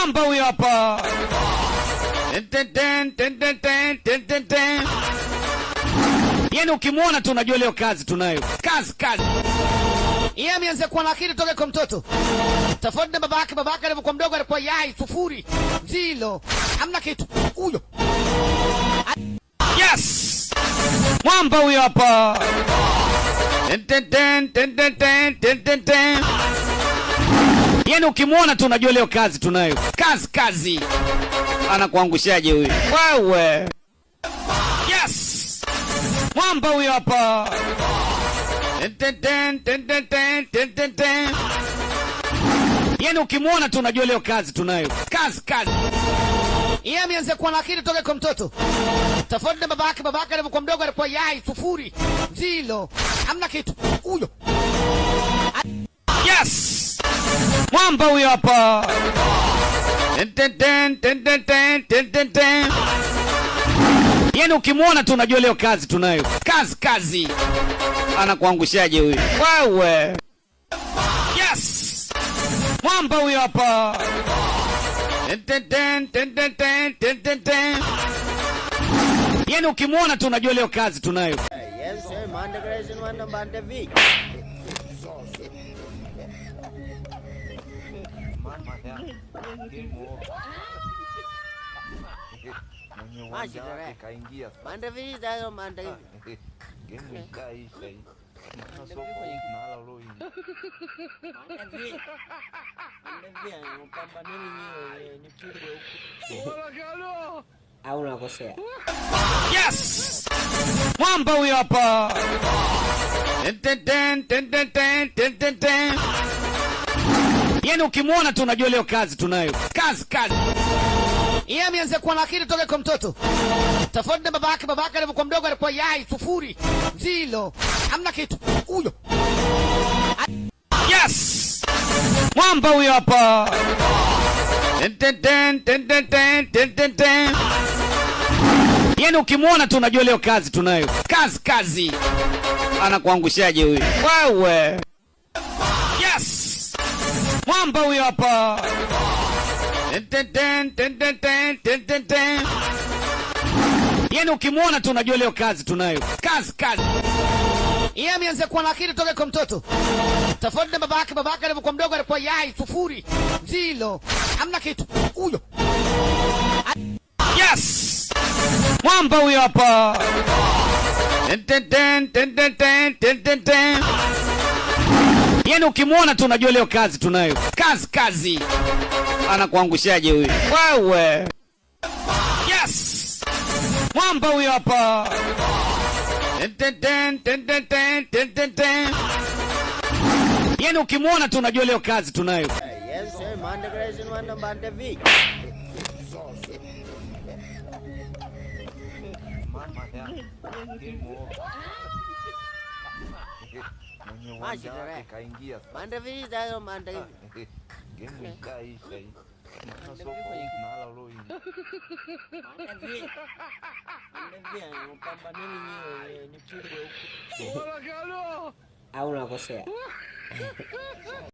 Mwamba huyo hapa. Yaani ukimwona tu unajua leo kazi tunayo. Kazi. Yeye ameanza kuwa na akili toka kwa mtoto. Tofauti na babake alipokuwa mdogo alikuwa yai sufuri. Zilo. Hamna kitu. Huyo. Yes! Mwamba huyo hapa. Yaani ukimwona tu unajua leo kazi tunayo. Kazi. Anakuangushaje huyu? Wewe. Yes! Mwamba huyo hapa. Yaani ukimwona tu unajua leo kazi tunayo. Kazi. Yeye ameanza kuwa na akili toka kwa mtoto. Tofauti na babake alipokuwa mdogo alikuwa yai sufuri. Zilo. Hamna kitu. Huyo. Yes! Mwamba huyo hapa. Yaani ukimwona tu unajua leo kazi tunayo. Kazi. Anakuangushaje huyu? Wewe. Yes! Mwamba huyo hapa. Yaani ukimwona tu unajua leo kazi tunayo. Yes, Manda Grace Manda Bandevi. Masih kaingia. Bandevi dah Bandevi. Game ikaisha hii. Soko nala loi. Bandevi mpamba nini ni kile huko. Au unakosea. Yes! Mwamba huyo hapa. Yaani ukimwona tu unajua leo kazi tunayo. Kazi. Yeye ameanza kuwa na akili toka kwa mtoto. Tofauti na babake alipokuwa mdogo alikuwa yai sufuri. Zilo. Hamna kitu. Huyo. Yes! Mwamba huyo hapa. Yaani ukimwona tu unajua leo kazi tunayo. Kazi. Anakuangushaje huyu? Wewe. Yes! Mwamba huyo hapa. Yaani ukimwona tu unajua leo kazi tunayo. Kazi. Yeye ameanza kuwa na akili toka kwa mtoto. Tofauti na babake alipokuwa mdogo alikuwa yai sufuri. Zilo. Hamna kitu. Huyo. Yes! Mwamba huyo hapa. Yaani ukimwona tu unajua leo kazi tunayo. Kazi. Anakuangushaje huyu? Wewe. Yes! Mwamba huyo hapa. Yaani ukimwona tu unajua leo kazi tunayo. Yes, Manda Grace Manda Bandevi. Masih kaingia. Bandevi dah Bandevi. Game ikaisha hii. Soko nala loi. Bandevi mpamba nini ni kile huko. Au unakosea.